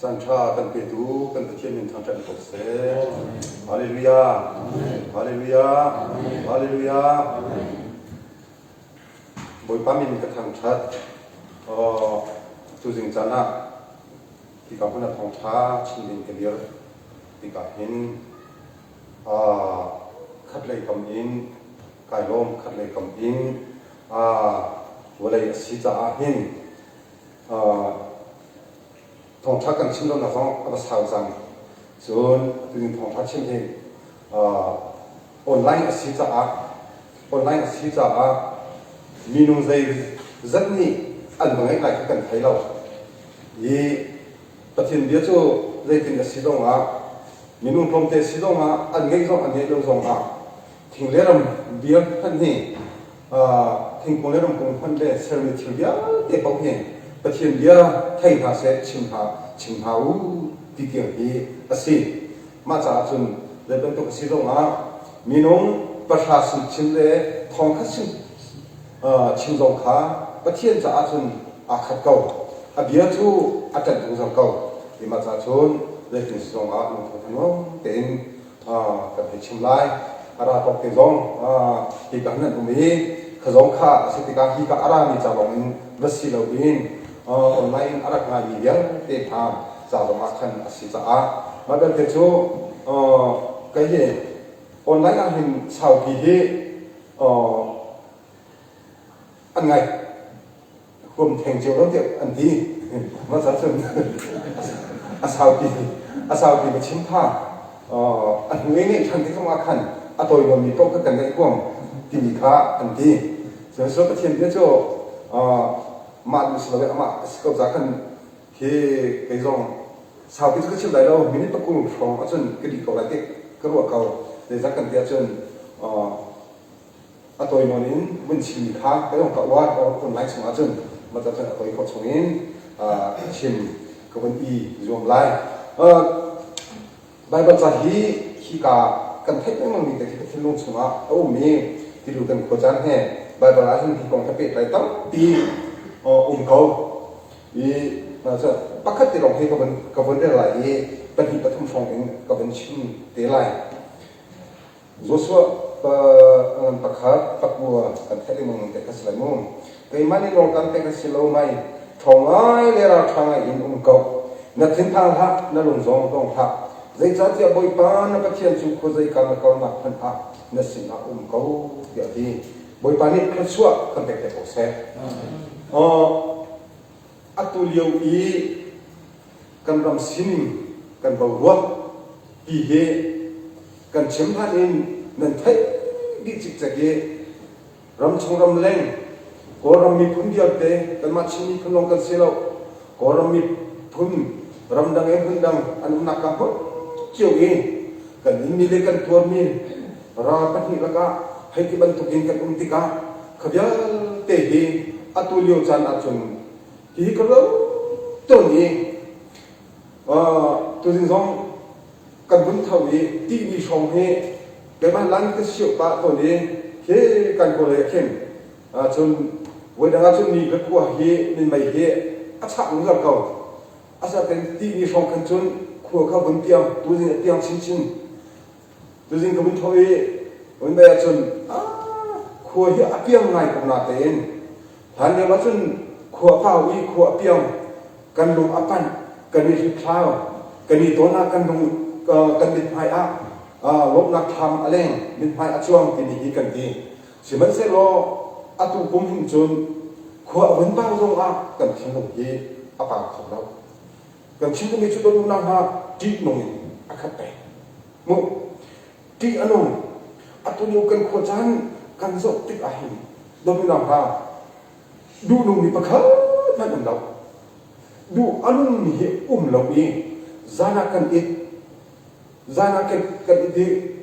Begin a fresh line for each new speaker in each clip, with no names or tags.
จันทรากันเปตูกันตะเคียนมินทางจันทร์ตกเสฮาเลลูยาฮาเลลูยาฮาเลลูยาบอยปามินกระทางชัดตุสิงจันนะที่กับพนักทองช้าชินดินกันเดียวที่กับเห็นขัดเลยกำยินกายลมขัดเลยกำยินวันเลยสิจะเห็นทองชักกันชิมแล้วนะฟ้องอับสาวจังส่วนตุสิงทองชักชิมเองออนไลน์สิจะออนไลน์สิจะมีนุ่งใจจัดนี่อันบางอย่างไรกันไทยเรายี่ประเทศเดียวจะได้เป็นสิดงมีนุ่งพรมเตสิดงอันเงี้ยอันเงี้ยลงส่งทิ้งเลี้ยงเดียวพันนี่ทิ้งคนเลี้ยงคนพันเดเซอร์วิสเดียวเด็กเอาเองประเทศเดียวไทยภาษาชิมหาที่เกี่ยวกับสิ่งมาจากจนได้เป็นตัวสิดงมีนุ่งประชาชนชิมเลยทองคัดชิมชิมลงขาประเทศจะอาจจะขัดเก่าเบียร์ทูอาจจะถูกสังเก่าที่มาจากชนเรื่องสิ่งส่งลงทุนน้องเป็นกับเหตุชิมไล่อะไรตกเป็นซองที่กันนั้นตรงนี้ขจงขาสติการที่กับอะไรมีจะลงวัดสิลวินออนไลน์อะไรงานมีเดียเตะทางจะลงมาขันสิจะมาเป็นเพื่อชูก็เห็นออนไลน์เห็นชาวที่อันไงผมแทงเจียวแล้วเดี๋ยวอันที่มาสักส่วนอาสาวที่มาชิมผ้าอันนี้นี่ทันที่เข้ามาขันตัวมันมีโต๊ะกันในกว้างที่มีค่าอันที่ส่วนส่วนประเทศเดียวจะมาดูสิเรามาสกัดจากกันที่ไอ้ตรงสาวที่ก็ชิมได้แล้วมินิตะกุ่มฟองจนกระดิ่งเขาอะไรที่กระโดดเขาในจากกันเดียวจนตัวมันนี้มันชิมค่าไปลงกับว่าคนไล่สมาจนมาจากตัวเขาชงอินชิมกับวันอีรวมไล่ใบบัตรที่ขี้กากันเทคไม่มันมีแต่ที่ลงสมาโอ้มีที่ดูกันโคจรแห่ใบบัตรที่ที่กองทัพเป็ดไรตั้งปีเขาอีมาจากปักขัดที่ลงให้กับวันได้ไรปฏิบัติทุกฟองเองกับวันชิมเตะไรJoshua pakhat pakua kan theli mong te kasla mong kai mani long kan te kasilo mai thongai lera thangai in ko na thin thang ha na lung zong dong ha zai cha tia boi pa na pathian chu kho zai kan ko na phan ha na sina ko ya di boi pa ni khsua kan te ko se atulio I kan ram sinim kan ba wa pi heกันชิมท่านเองนั่นไทยดิจิตจะเกรำชงรำแรงก็รำมีพุ่นเดียวเตะกันมาชิมพุ่นลงกันเสียแล้วก็รำมีพุ่นรำดังพุ่นดังอันนักกับเจียวเองกันมีเล็กกันตัวมีราปนิละกะให้ที่บรรทุกเองกันติกาขยันเตะเองอัตุเลียวจันอัจฉริที่ก็แล้วตัวนี้ตัวสิ่งสองกันบุญเท่านี้ที่มีช่องให้แต่บ้านหลังก็เสียบปะตัวนี้เฮ้กันก็เลยเข้มจนวันนั้นจนมีก็กลัวเฮ้มีไม่เฮ้อาชักมันก็เก่าอาชักเป็นที่มีช่องกันจนกลัวเขาบุญเตียงตัวนี้เตียงชิ้นตัวนี้ก็บุญเท่านี้วันนั้นจนกลัวเฮ้อเปียงไงก็น่าเต้นทันเดียวว่าจนกลัวเผาอีกลัวเปียงกันลงอัปปันกันมีที่เท้ากันมีตัวหน้ากันลงกันบินพายลบนักทำอะไรบินพายช่วงที่ดีกันดีสิมันเสียรอตุกุมหินจนขวบวันบ้าตรงกันชิมลงยีปากของเรากันชิมก็มีชุดดูนังฮะจีนงขัดแต่มุจีอันนงตุโยกันขวจันกันสดติดอาหินโดนนังฮะดูนงมีปะครับนั่นเราดูอันนงมีเราเองจานากันอีกZana kan ide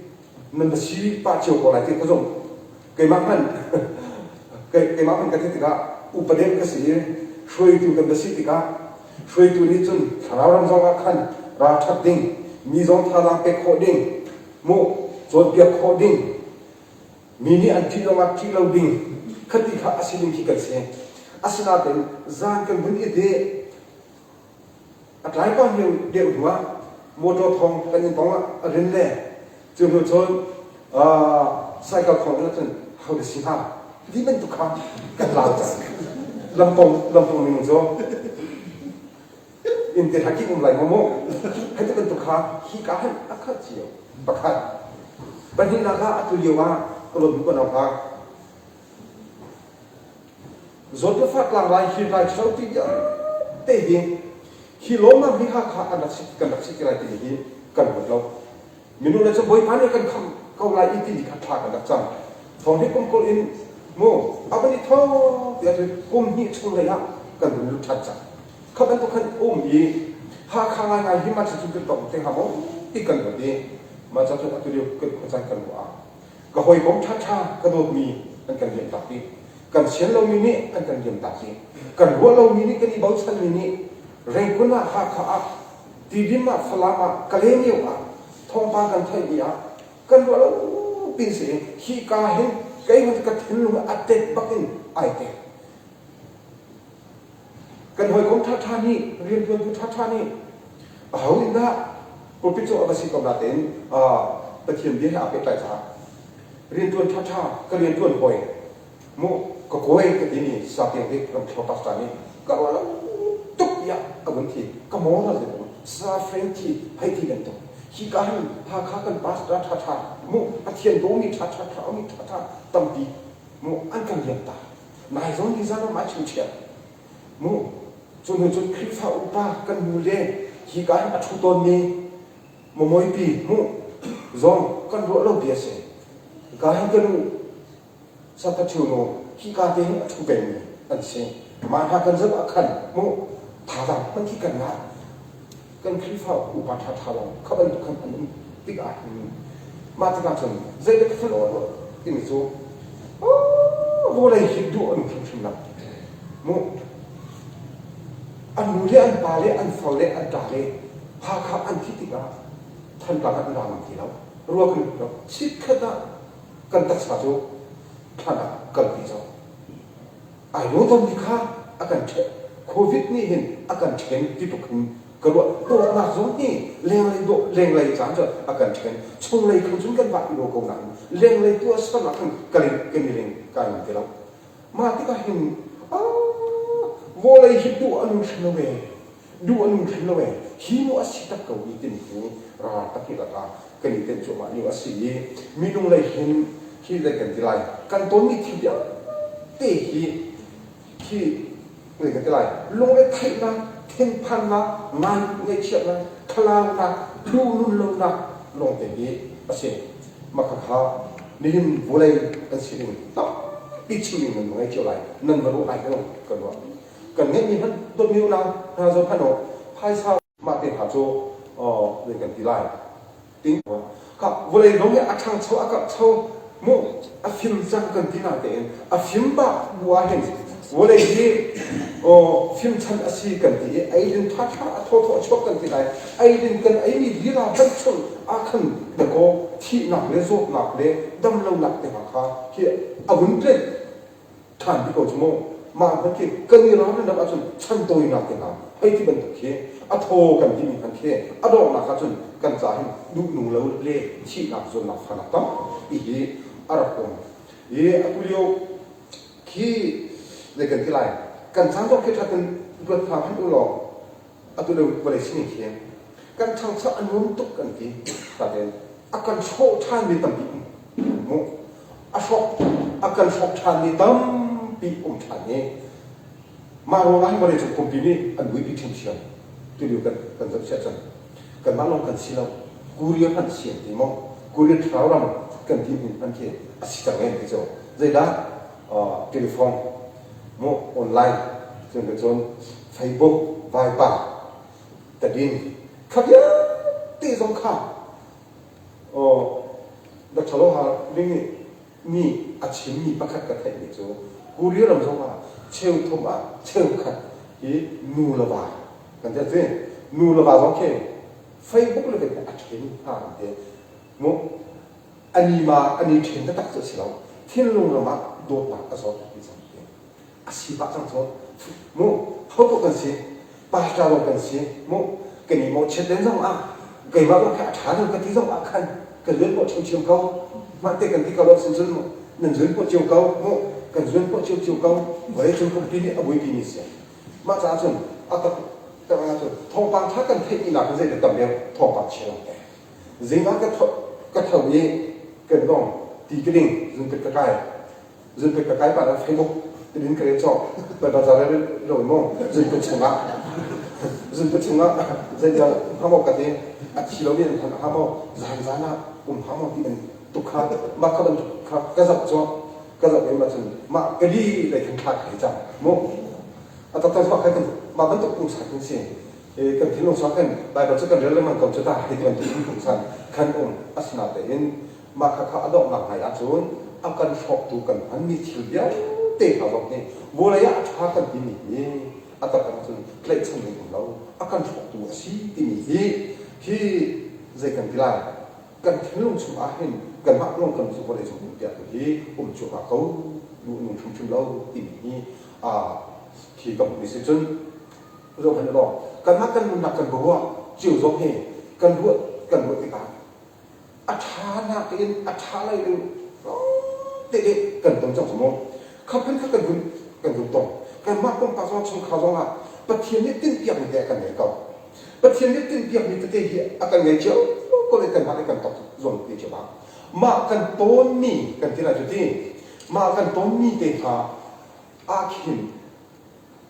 membesi pacu ko lagi ko jong kay makan ketika upadem kasi shoi tu kan besi tika shoi tu ni chun thararam jonga khan ra thak ding mi jong thalang pe khoding mo jot pia khoding mini anti jonga ki lo ding khati kha asilim ki kan se asna ten zan kan bun ide หลายบ้านเดียวหัวโมโตทองกันยังต้องเรียนเล่จนจนใส่กับของนั่นจนเขาจะสิบห้าที่เป็นทุกครั้งกันลาวจังลำปงนี่จ้ะอินเตอร์ฮักกี้อะไรโมให้ที่เป็นทุกครั้งฮีการอักขระเจียวประคันบัดนี้นะคะอัตุเลียวว่าก็ลงกันเอาค่ะZot fat lang lai hi lai chau ti ya te hi hi lo ma mi kha anak sik lai ti hi kan hot lo minu la cha boi pan kan kham kau lai ti ni kha tha kan dak chang thong hi kom kol in mo abani tho ya te kom hi chung lai ya kan lu that cha kha ban to khan yi ha kha ngai hi ma chu chu tong te ha mo ti kan lo di ma cha chu atu ri kan ko chang kan wa ka hoi kom tha ka do mi kan yen tak tiกันเชียนเรามีนี่กันเยี่ยมตัดสิกันหัวเรามีนี่กันอีบ่าวชันมีนี่แรงกุน่าหักขาตีดิมาฟลามากะเลนิวทองปากันไทยอ่ะกันหัวเราปีนเสียฮีกาเห็นไกมันกระถิ่นลงอัดเต็ดบักอินไอเต็ดกันหอยของท่านี่เรียนเพื่อนผู้ท่านี่เอาอินดาโปรปิโจอาศิกำลังเต็นตะเคียนเบี้ยอาเป็ดไหลจ้าเรียนตัวท่าก็เรียนตัวหอยมุก็โวยกันที่นี่สาเปียงเด็กกับชาวปัตตานีก็ว่าแล้วตุกยากับวันที่ก็มองอะไรตัวซาเฟรนที่ให้ที่เป็นตัวฮีการพาข้ากันปัสตาท่ามุอาเทียนโดมีท่ามีท่าตั้มปีมุอันกันเลี้ยงตานายสองที่จะมาชิวเชียมุจนคลิปฟ้าอุปากันมูเล่ฮีการอัชุตนนี้มุมวยปีมุจงกันรัวเราเบียเสกายกันสัตว์ชูโนที่การเดินทุเบนอันเสียมาหากันจะมาขันมุถาดังมันที่กันนะกันคลิฟ้าอุปาถาลงเขาเป็นทุกคนอันนี้ติกามาที่การชนใจเด็กฟลอร์ที่นี่สู้โอ้โหเลยฮิตดูอันชุ่มๆนะมุอันนู้นเลยอันปาเลยอันฟอลเลยอันด่าเลยหาข้าอันที่ติกาท่านกลางอันรามที่เรารัวกันเราชิดขนาดกันตัดสาจูท่านกันพิจารไอ้โน้ตมีค่าอาการเช็คโควิดนี่เห็นอาการเช็คที่ถูกขึ้นกระโดดตัวหน้าสองนี่เร่งเลยตัวเร่งเลยจานจะอาการเช็คชงเลยเขาจุนกันว่าอีโลกนั้นเร่งเลยตัวสลักกันกันเร่งกันเดียวมาที่ก็เห็นวอลเลยฮิตดูอันนู้นชนเวดูอันนู้นชนเวฮิโนอาศิตะเกาอีตินหูราตะกิละตากันอีเต็นจมานิวอาศิมีนุ่งเลยเห็นที่ได้กันที่ไรกันต้นมีที่เดียวเตะที่เลยกันที่ไรลงเลยไทยนะเทนพันนะงานในเชียงนะคลาวนะดูนุ่นลงนะลงเตะนี้อาเซียมาข้านี่ยินบุเรกันสิ่งต่อปีชิลิงมันไม่เกี่ยวไรนั่นมันรู้ไรกันว่ากันเงี้ยมีพันตัวมิวนะฮะโซพันโอพายซามาเป็นหาโจเลยกันที่ไรติ้งว่าครับบุเรลงเนี่ยอาชังเช่าอากาศเช่ามุอาฟิมจังกันที่นั่นเองอาฟิมบ้าบัวเห็นวันนี้ฟิมชันอาศัยกันที่ไอ้ดินท่าทอชกกันที่ไหนไอ้ดินกันไอ้นี่ลีลาบันชงอาคันเด็กก็ที่หนักเลยโซหนักเลยดำลงหนักแต่ข้าที่อาวุธเล่นท่านที่เขาชโมมาเมื่อกี้กันนี่ร้านนั้นอาจจะชั้นโตยหนักแต่ข้าไอ้ที่เป็นตัวเคอาโทกันที่มีกันเคอาดอกหนักอาจจะกันจ่ายดูหนูแล้วเล่ที่หนักจนหนักขนาดตั้มอีอารักคนอัตุเลียวที่เลยกันที่ไรกันทั้งต้องคิดถึงรถพาพันอุโลอัตุเลียวบริสุทธิ์เขียนกันทั้งสัอันนุ่มตุกกันที่แต่เดินอาการโชคชันมีตั้มปีมุอาการโชคชันมีตั้มปีชันนี้มาโรงงานบริสุทธิ์คอมพิวนี้อันวิธีเชื่อมตัวเดียวกันจะเชื่อจังกันมาลงกันสิเรากูเรียนพันเสียงที่มองกูเรียนเท้ารำกันที่มีพันเขียนอาศัยจังเงี้ยที่จะได้ละโทรศัพท์โมออนไลน์จนเฟซบุ๊กไวบาร์แต่ดินขับเยอะตีสงครามดัชโลหะนี่อาชีพมีประคัตกันแค่นี้จ้ะกูเรียนรำสงว่าเชี่ยวทว่าเชี่ยวขัดยี่นูละบากันจะเจ้นูละบาสองแค่เฟซบุ๊กเลยเป็นอาชีพห่างเดียโมอันนี้เทรนด์ตักจะสิเราที่ลงเรามาโดนปากกระสอบที่สังเกตอาชีพบางส่วนโมเขาบอกกันสิ pasca lo kan si mo kan ni mo chet den zong a kai ma ko kha tha lo kan ti zong a khan kan luen po chiu kau ma te kan ti ka lo sin sin mo nen luen po chiu kau mo kan luen po chiu kau wai chung ko pi ni a bui pi ni se ma cha chun a ta ta ma chun thong pang tha kan thei ni na kan se de kam le thong pang che lo ke zinga ka thau ye kan dong ti kring zun pe ka kai zun pe ka kai pa da facebook tin kare cho ba da ra rồi mo zun pe chunga zun pe chunga zai da ha mo ka te a chi lo bien ha mo zan zan na ha mo ti tu kha ma ka ban kha ka za cho ka za be ma chun ma ka di le kan kha kai cha mo a ta ta ba ka kan ma ban tu kum sa kun se e kan tin lo sa kan ba ba chu kan re le man kom chu ta ti kan ti kum san kan asna te in ma kha kha adok na hai a chun akan shop tu kan an mi thil ya te ha bok ni wo la ya tha kan ti ni ata kan chun plate chun ni lo akan shop tu si ti ni hi zai kan pila kan thilung chu a hin kan ma long kan chu ko le chu ya hi chu ka ko lu nu chum lo ti ni a khi kam ni se chun ro han lo kan ma kan mun na kan bo wa chiu zo he kan bu ti ka a tha na tin a tha lai lu te de kan tong chang mo kha pen kha kan bun tong kan ma kom pa zo chung kha zo la pa thien ni tin piak ni te kan ne ka pa thien ni tin piak ni te hi a kan ngai chau ko le kan ma le kan tok zon ti che ba ma kan ton mi kan ti la ju ti ma kan ton mi te ha a khin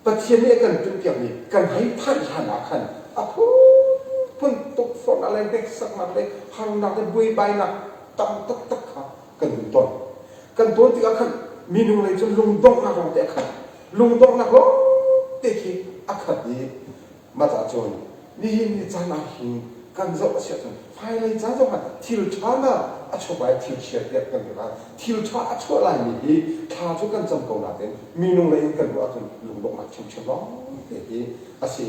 pa thien ni kan tin piak ni kan hai phan han a khan a phun tok son ala dek sak ma le hang na le bui bai na tam tak tak kha kan bun ton kan ton ti a khan mi nu le chun lung dong na rong te khan lung dong na lo te ki a khat ni ma ta chon ni cha na hi kan zo a sia chun phai lai cha zo ha thil cha na a cho bai thil sia te kan la thil cha a cho lai ni hi tha chu kan cham ko na ten mi nu le kan ro a chun lung dong ma chum chum lo te hi a si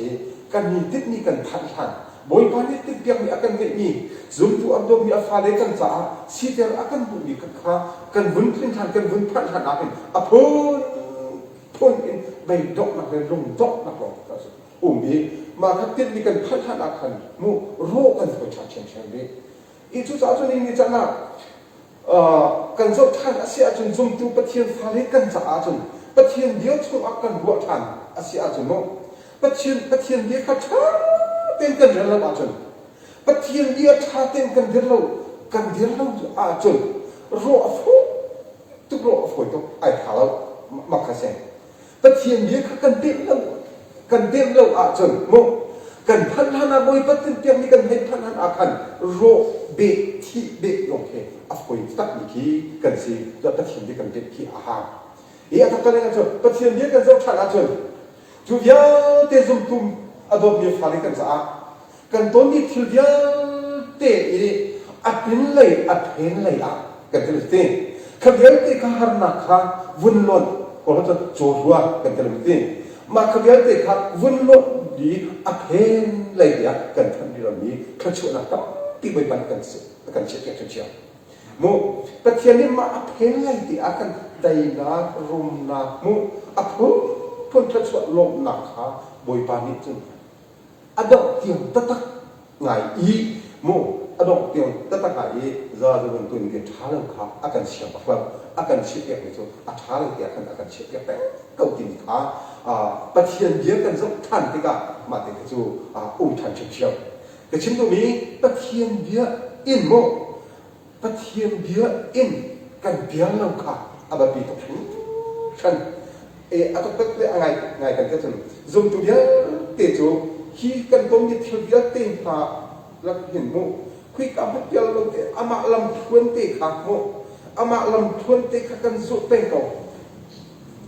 kan ni tit ni kan phan han boy pani tit piak ni akan ni zum tu am do mi a fa le kan cha si te akan bu ni ka kan bun thin han kan bun phan han a pen a phun in bai dok na le lung dok na ko ta so bi ma kha tit ni kan phan han a khan mu ro kan ko cha chen chen bi i chu cha chu ni cha na kan zo than a sia chun zum tu pathian fa le kan cha a chun pathian dio chu akan ro than a sia chun mo pathian dio kha tha ten kan rel a chun pathian dio tha ten kan rel a chun ro a fu tu ro a fu to ai ha lo ma kha se pathian dio kha kan tem lo a chun mo kan phan hana boy patin tiam ni kan hai phan han a khan ro be thi be yong he a fu tak ni ki kan si da pathian dio kan be ki a ha e a ta ka le na chun pathian dio kan zo tha a chun chu ya te zum tum adop ni fa le kan sa kan ton ni thil ya te ri a pin lei a phen lei a kan te te ka bel te ka har na kha vun lon ko ha cho hua kan te te ma ka bel te kha vun lon di a phen lei ya kan than di ro ni ka chu na ta ti bai ban kan che ke che mo pathian ni ma a phen lei ti a kan dai na rum na mo a phun tha chu lom na kha boi pa ni chun adok tiang tatak ngai i mo adok tiang tatak ngai za za bun tun ke thalang kha akan sia ba akan sia ke ni chu a thalang ke akan sia ke pe kau tin kha pathian dia kan zo than ti ka ma te chu than chim chiao ke chim tu mi pathian dia in mo pathian dia in kan biang lo kha aba pi to chan e atok tak le ngai kan ke chun zum tu dia te chu khi kan tom ni thil dia te ha la hin mo khui ka hat pial lo te ama lam thuan te kha mo ama lam thuan te kha kan zo pe ko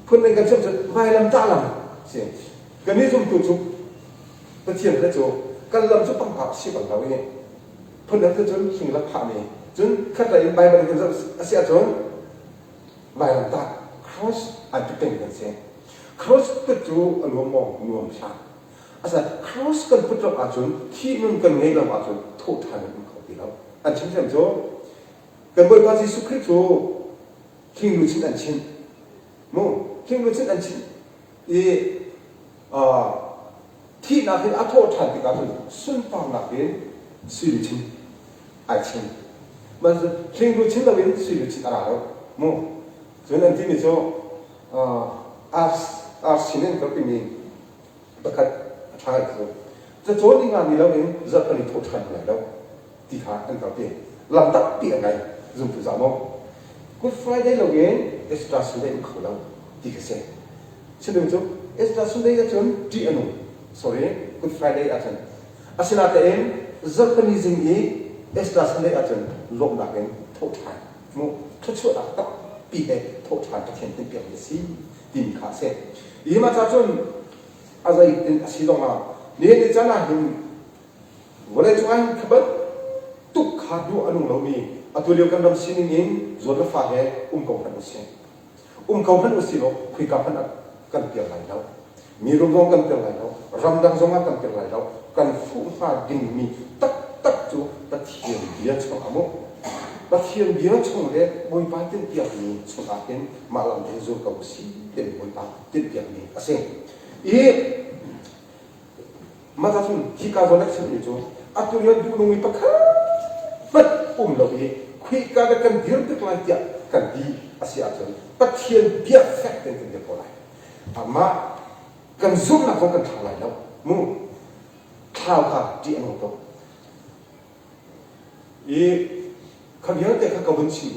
phun nen kan chum vai lam ta lam se kan ni zum tu chu pathian le chu kan lam chu pang pa si ban lawi ni phun da chu hing la pha ni chun khat lai bai ban kan zo asia chun vai lam ta cross an tu ten kan se cross tu chu alom mo nuam sa asa cross kan put up achun thi nun kan ngei lam achun tho than kan ko ti lo an chim chim jo kan boi pa Jesu Christ jo king lu chin an chin mo king lu chin an chin e ที่นักเรียนอัฐโทษทันติการสุนทรนักเรียนสื่อชินไอชินมันทิ้งดูชินนักเรียนสื่อชินอะไรแล้วมั่งส่วนนั้นที่นี่โจอาร์ชินก็เป็นนี่ประกาศทางคือจะโจนี่งานนี้เราเองจะผลิตโทษทันแล้วที่ขาอันก็เป็นลำดับเปลี่ยนไงจุดที่สามGood Friday เราเองExtra Sunday เขาเราที่เกษตรเช่นเดียวกัน Extra Sunday อาจารย์ที่อันนู้น sorry Good Friday อาจารย์อาศัยนั่นเองจะเป็นสิ่งนี้ Extra Sunday อาจารย์ลงนักเองโทษทันมั่งทุกช่วงอัตตาปีเอโทษทันทุกเห็นเป็นเปลี่ยนสิดินขาเสร็จยี่มาจากจนอาศัยเป็นอาชีพมาเนี่ยในจันทร์หินวันนี้ช่วงขบันทุกขาดูอันนู้นเรามีอัตุเลียวกันรำสินิงจดฟ้าเหกพันอุสิเขาพันอุสิโลคุยกับพันกันเปลี่ยนไหลแล้วมีรุ่งรงกันเปลี่ยนไหลแล้วรำดังจงกันเปลี่ยนไหลแล้วกันฟุ้งฟ้าดิ่งมีตักจูตัดเทียนเบียร์ชงอามุตัดเทียนเบียร์ชงเลยบอยปาเต็นเปียกนี้ชงอาเป็นมาลำเดือดจูกับอุสิเป็นบอยปาเต็นเปียกนี้อาเซงมาจากสุนที่การวันเล็กสุดนี่จูอัตุเลียวดูนุ่มปักฟัดเราเองคุยกันกันเดือดกลายเดียกันดีอาศัยอาจารย์ปัจเจียนเบียร์แฟกเป็นเดียร์พอไรอามากันซุ่มนักของกันทางไหนแล้วมุ่งข้าวค่ะดีอันนั้นขยันแต่ข้ากับวันชี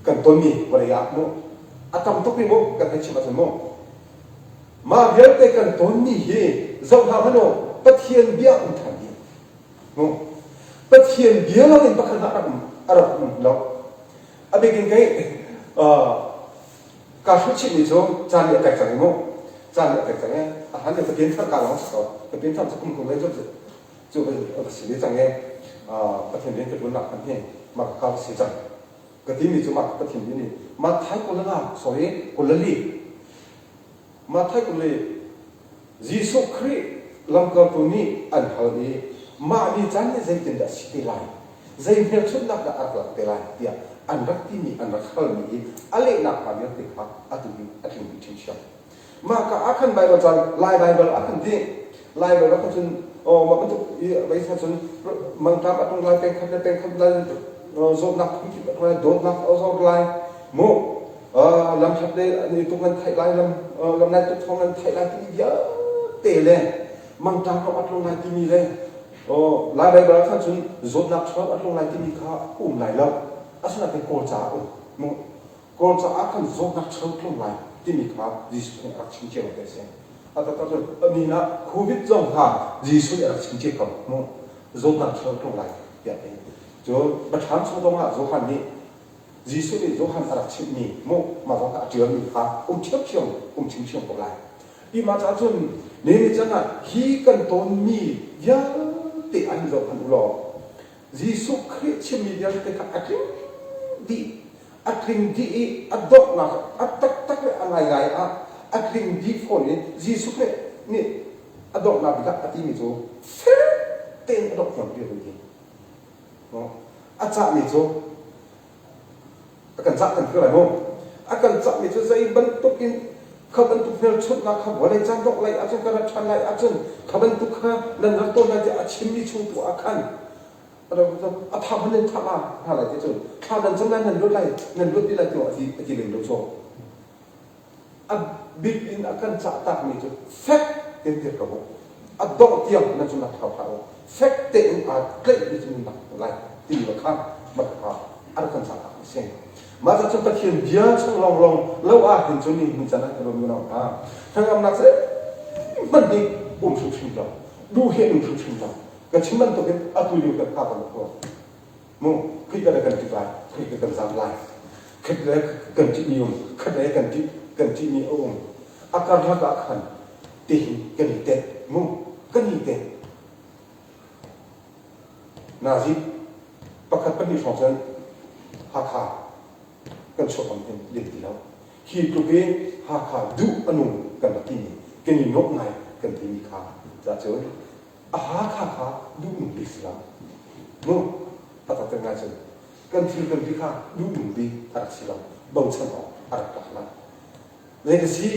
กันต้นมีวรยามุ่งอาตมตุกิมุ่งกันให้ชิมอาจารย์มุ่งมาเบียร์แต่กันต้นมีเจ้าทำให้เราปัจเจียนเบียร์อุ่นทันดีมุ่งปัจเจียนเบียร์เราเองปัจจัยอะไรเราอันนี้กินไงการชุดชิมนี่โจจานเดียวกันจังมั้งจานเดียวกันจังเนี่ยอาหารเนี่ยเป็นทั้งการลองสอบเป็นทั้งสังคมของเราจะเป็นสิ่งที่จังเนี่ยประเทศนี้จะรู้หนักกันเนี่ยมาเข้าสิจังก็ที่มีจุมาประเทศนี้มาไทยคนละนะสวยคนละลีมาไทยคนละยิสุคริลำกับตัวนี้อันเขานี้มาดีจันเนี่ยใจเป็นดัชนีไลใจเป็นชุดนักอักลักเตลัยเดียอันรักที่มีอันรักเขานี้อะไรนักความยักษ์ติดพักอัตุบิทิ้งเชื่อมาก็อาคันไบเบิลจันไลไบเบิลอาคันที่ไลไบเบิลอาคันจนมาบรรทุกไว้จนมันทำอัตรงไลเป็นคันไลโซนักที่อะไรโดนนักเอาโซไลโมลำชัดเลยนี่ตรงนั้นไทยไลลำนั้นตรงนั้นไทยไลที่เยอะเตะเลยมันทำเอาอัตรงไลที่มีเลยไลไบเบิลอาคันจนโซนักชอบอัตรงไลที่มีข้าไลแล้วอาศัยเป็นโกลจ่าโมโกลจ่าอาคันโซนักชอบตรงไลที่มีข้าดิสเป็นอักชิงเจ้าเด็กเสียอาตมาจะนี่นะโควิดจงข้าดิสเป็นอักชิงเจ้าเขาโมโซนักชอบตรงไลอย่างนี้จนบัตรฐานชอบตรงอ่ะโซฮันนี่ดิสเป็นโซฮันอักชิงนี่โมมาจากเจือมีข้าเชี่ยวชิงเชี่ยวตรงไลอีมาจากจนเนี่ยจังอ่ะฮีกันต้นมียาติอันโซฮันอุลอดิสคริสต์มีเดียร์เตะอักดีอักดีอัดดอกนักอัดตักเลยอะไรอักดีฝนนี่ดิสคริสต์นี่อัดดอกนักบิดาอัดที่มีโจเฟรเต็นอัดดอกนักเดียวกันอัดจ่ามีโจอากันจ่ากันคืออะไรมั้งอากันจ่ามีโจใจบรรทุกินขับรรทุกเนี่ยชุดนักขับวันจันทร์ดอกไรอาจารย์การชันไรอาจารย์ขับรรทุกข้านั่นนักต้นนั่นจะอาชิมมีชุดตัวอาคันเราทำให้เล่นทำอะไรที่สุดทำนั้นจำได้เงินรถไรเงินรถที่ไรตัวที่เล่นรถโซ่บิ๊กอินอาการจ่าตักมีจุดแฟกเต็มเต็มกระบอกดอกเดียวนั่นจุดนักข่าวแฟกเต็มเกล็ดที่จุดนักไรที่มีราคาบัตรข่าวอาการจ่าตักเสียงมาจากจุดตะเคียนเบียร์ช่างลองแล้วเห็นจุดนี้มันจะนั่งเราอยู่น้องทางอำนาจเสมันดีชุ่มจังดูเห็นชุ่มจังกันชิมันตัวเป็นอัตุลิวกันข้าวกันพอมุ่งคิดกันที่ไรคิดกันสามไลน์คิดกันที่นิยมคิดกันที่นิยมอาการรักขันตีกันอีเต็มมุ่งกันอีเต็มนาซีประคับเป็นสองเซนหาขากันชอบกันเป็นเด็กที่แล้วฮีตุเกหาขาดูอนุกันแบบที่นี่กันอีนกไงกันที่มีขาจะเจออาหารข้าดูหนุ่มดีสิละมั้งอาจจะงานฉันกันที่ข้าดูหนุ่มดีอะไรสิละบ่งฉันออกอะไรต่างๆเลยก็สิ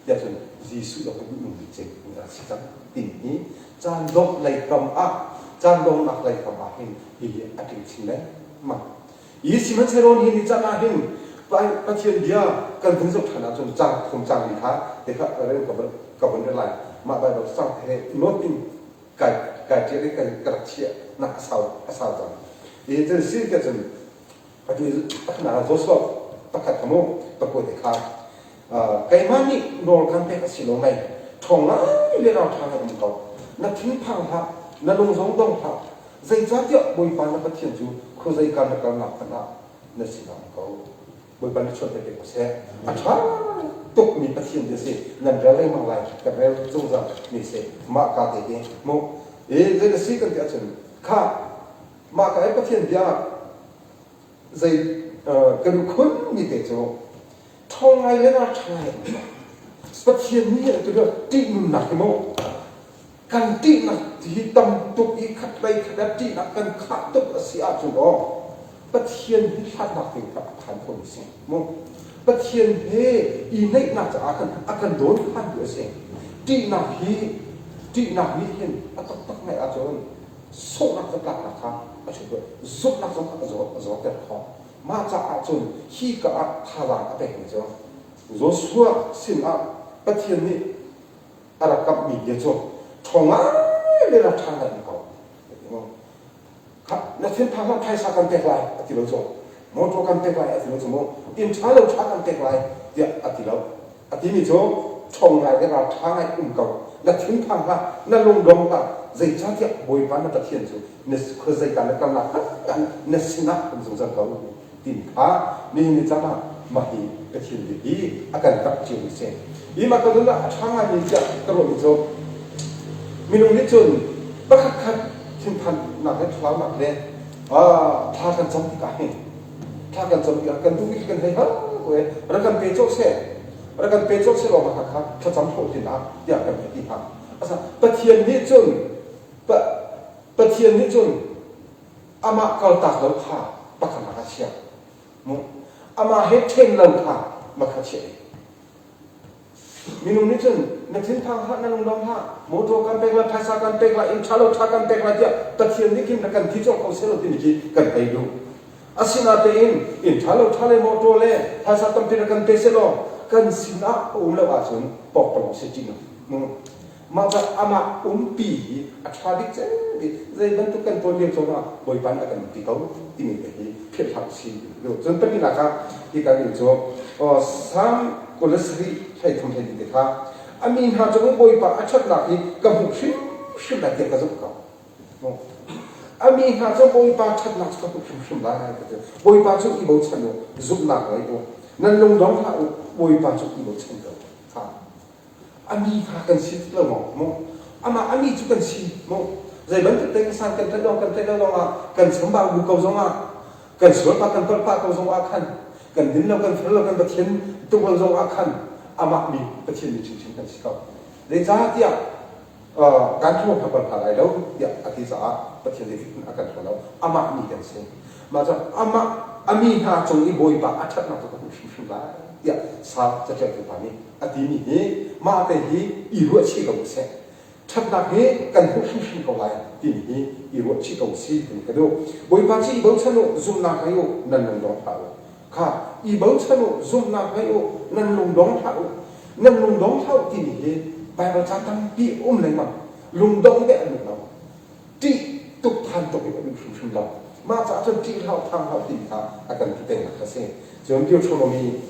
เดี๋ยวฉันสิ Jisu da ku nu bi che ni a si ta tin ni chan dok lai kam a chan dong nak lai kam a hin hi a ti chin le ma yi si man cheron hi ni cha na hin pa thien dia kan thung sok thana chon chang thum chang ni tha de kha re ka ban lai ma ba do sang he no tin kai che re kai ka chia na sao ta ye te si ka chen a ti na zo so ta kha thamo ta ko de kha cái mà nhị đồ căn thế cái xí lông này thòng á lên nào thang cái mình có nó thính phẳng ha nó lông giống đông ha dây giá tiệu bồi bàn nó bắt thiền chú khâu dây can nó can nạp nó xí làm có bồi bàn nó chọn cái cái xe chả tục mình bắt thiền được gì lần ra lên mang lại cái về dùng ra mình sẽ mà cả thế đi một cái là xí cái cái chân khá mà cái bắt thiền dia dây cái khuôn như thế chỗ thong ngay lên là thay bất thiên nhiên tôi được trị nặng cái mô cần trị nặng thì tâm tục ý khát đây khát đất trị nặng cần khát tục ở xí áp chúng đó bất thiên nhiên khát nặng thì gặp thành công gì mô bất thiên thế ý nấy nặng cho cần đốn khát đứa gì trị nặng thì hiện tắc này ở chỗ số nặng cho lạc là khá ở chỗ giúp nặng cho các gió đẹp khó mà cha chun khi cả thà là cái này chứ rồi xua xin bất thiên ni là cấp mình vậy chứ thòng á đây là thằng này có đúng không nó thiên thằng nó thay sao cần tệ lại thì lâu rồi một chỗ cần tệ lại thì lâu rồi một in trái lâu trái cần tệ lại thì lâu thì mình chỗ thòng này cái là thằng này cũng cầu là thiên thằng ha nó lung đông ha dây trái thiệt bồi bán nó tất thiên chứ nên khơi dây cả nó cầm là nên xin nát cũng dùng dần cầu tin phá nên chắc là mà thì cái chuyện gì akan gặp chuyện gì ý mà tôi nói là tháng ngày mình chắc cái rồi rồi mình nói đến chuyện bất khắc thiên thần là cái thoáng mặt lên tha cần sống thì cái tha cần sống thì cần tu cái cần thấy hết rồi nó cần bê chốt xe lo mà khắc cho sống thôi thì nào giờ cần phải đi học sao bất thiên nhất chuyện ama kalau tak lalu ha pakai makasih mu ama heten lalu ha makasih minum ni jen nanti thang ha nanung dong ha motor kan pekla phasa kan pekla inchalo tha kan pekla dia tathian ni kim kan thijong ko selo tin ki kan ai du asina te inchalo thale motor le phasa kan pekla kan peselo kan sina um la wa chun pok pok se chin mu mà giờ ama pi athadik che dei ban tu kan pol so na boi ban akan ti ko ti ni ke phep thak si lo jon pa ni na ka ti ka ni so sam kolesri thai thum thai ti kha amin ha jo boi pa achat na ki ka hu shim na te ka zo ka no amin ha jo boi pa chat na ka hu shim la ha ka boi pa chu ki bo chan no zup na ka bo nan long dong ha boi pa chu ki bo chan ka ha ami kan si lo mo ama ami chu kan si mo zai ban tu teng san kan lo kan samba bu ko zonga kan so pa kan pa ko zonga kan din lo kan lo kan bathin tu lo zonga ama mi bathin ni chin kan si ka le za tia kan thu pa pa lai lo ya ati za bathin ni akan lo ama mi kan si ma za ama ami ha chung i boi pa athat na to ko shi ba ya sa cha cha tu pa ni ati ni he ma te hi i ru chi ko se thap na he kan hu shi ko lai ti ni i ru chi ko si ti ka do boi pa chi bo chano zum na ka yo nan long dong pa kha i bo chano zum na ka yo nan long dong pa ti ni he bai ba cha tam pi le ma long dong de an lo ti tuk than to ke lu shi lo ma cha chen ti hao thang hao ti ka akan ti te na ka se jom dio chono mi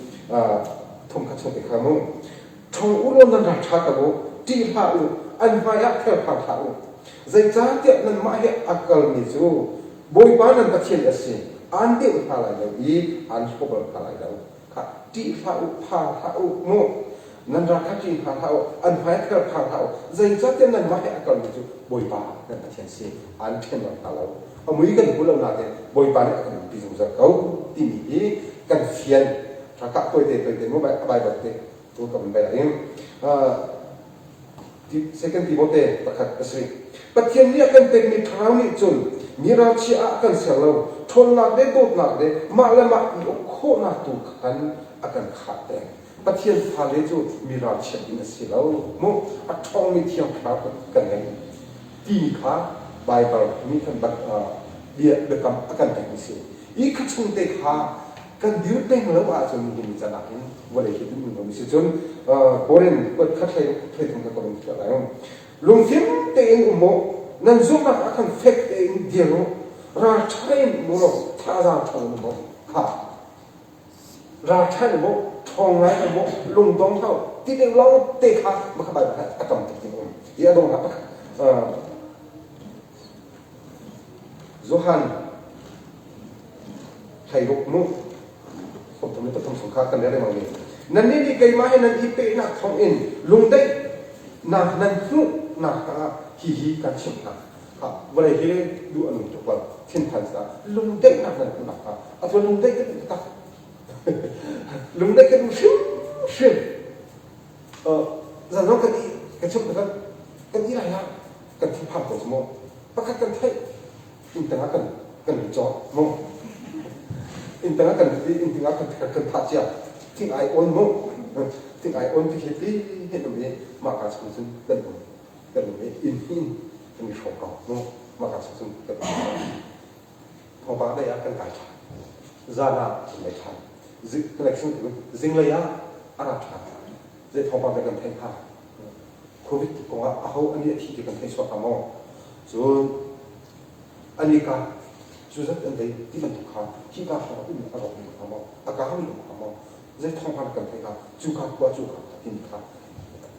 thông khắc sông cái khám trong u lôn nan thà cả bộ ti hạ u an vai ác theo phản hạ u dây giá tiệm nan mãi hệ akal ni chu bồi bán nan bắt hiện asi an tiêu phá lại đâu ý an chụp phá lại đâu khá ti hạ u phá u mo nan ra khắc ti phá u an vai theo phản hạ u dây giá tiệm nan mãi hệ akal ni chu bồi bán nan bắt hiện asi an thiên nan phá lâu ở mấy cái u lâu nào thế bồi bán này cần bị dùng giật cấu ti ý cần phiềnถ้ากับตัวเด็กๆมันแบบแบบเด็กตัวกับมันแบบนี้ที่ second Timothy ประกาศกสิปัจจัยนี้กันเป็นมีทางนี้จนมีราชีอากันเสียเราทนหนักได้โดดหนักได้มาแล้วมาอีกโคหนักตุกขันอากันขาดแต่ ประเทศพาเลจูมีราชอินสิลาวมุอัทองมีเทียงครับกันไงตีขาไบเบิลมีกันบัดเบียเบกำกันแต่งสิอีกขั้นเด็กขากันยืดเป็นแล้วว่าจนมีจะหนักนี่วันไหนคิดดูมันสิจนโบเรนก็คัดให้ถึงกับคนที่อะไรลุงซิมเตงอุโมนั่นซุ่มนักกันเฟกเองเดียวราชัยมุโรท่าจางทองมุโรค่ะราชัยมุทองไรมุลุงตองเท่าที่เด็กเราเตะขามาขบายแบบนั้นอะตอมติดติดอุ้มยี่ดงครับจูฮันไทยรุกมุผมทำให้ประทมสงครามกันได้ไหมเนี่ยนั่นนี่ไกลมาให้นั่นอีเปนักทองอินลุงได้นักนั่นฟุกนักฮีกันชิมนะครับวันไหนที่ดูอันนู้นจบว่าเช่นทันซะลุงได้นักนั่นนักอ่ะอัตวันลุงได้ก็ตักลุงได้ก็ดูชิมจะน้องกันอีกันชิมกันอีอะไรนะกันที่ผ่านตัวสมองประกาศกันไทยอินเตอร์กันจอมงอินเตอร์กันทัดเจ้าที่ไอออนมงที่ไอออนที่เห็นตรงนี้มาการสกุลซึ่งกันตรงนี้อินเป็นชงเก่ามงมาการสกุลซึ่งกันพอบ้าได้ยังกันไก่ชาจานาไม่ทันซิคอลเลคชั่นซิงเลยอะอาราชาจะพอบ้าได้กันเพ่งผ้าโควิดก็ว่าเอาอันนี้ที่กันเพ่งสวดมองส่วนอันนี้ก็จุดอันใดที่มันถูกขาที่การหาอุ้มอารมณ์อยู่ครับอาการไม่อยู่ครับจะท้องพันกันไปครับจุกกว่าจุกที่นี่ครับ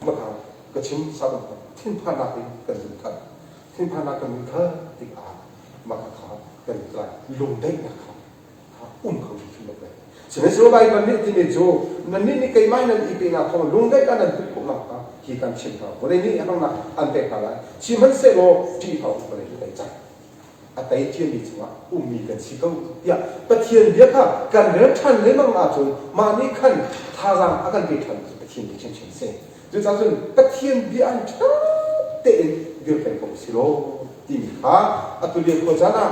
เมื่อการกระชิมสาบกันทิ้งพานาเป็นกันถึงกันทิ้งพานากันเธอติดอามาครับกันไกลลงได้นะครับอุ้มเขาขึ้นมาเลยฉะนั้นสบายมันนี่ที่นี่โจนั่นนี่ใครไม่นั่นอีเป็นอะไรของลงได้กันนั่นคือพวกเราครับที่การชิมเขาวันนี้อันนั้นอันเด็กอะไรชิมมันเสร็จแล้วที่เขาวันนี้ได้ใจอาศัยเทียนดีจังวะอุ้มมีกันสิเขาอย่าประเทียนเดียวกันการเดินทันเลยมั่งอาจจะมานี่ขันท่ารังอาการเบียดทันประเทียนที่เช่นเช่นเซ่ดูจากส่วนประเทียนเบียนชัดเตะเดียวกันกับสิโลตีฮะอัตุเลียโคจานะ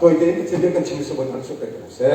ตัวเองที่เดียวกันชิมสมุนมันสุดเลยเซ่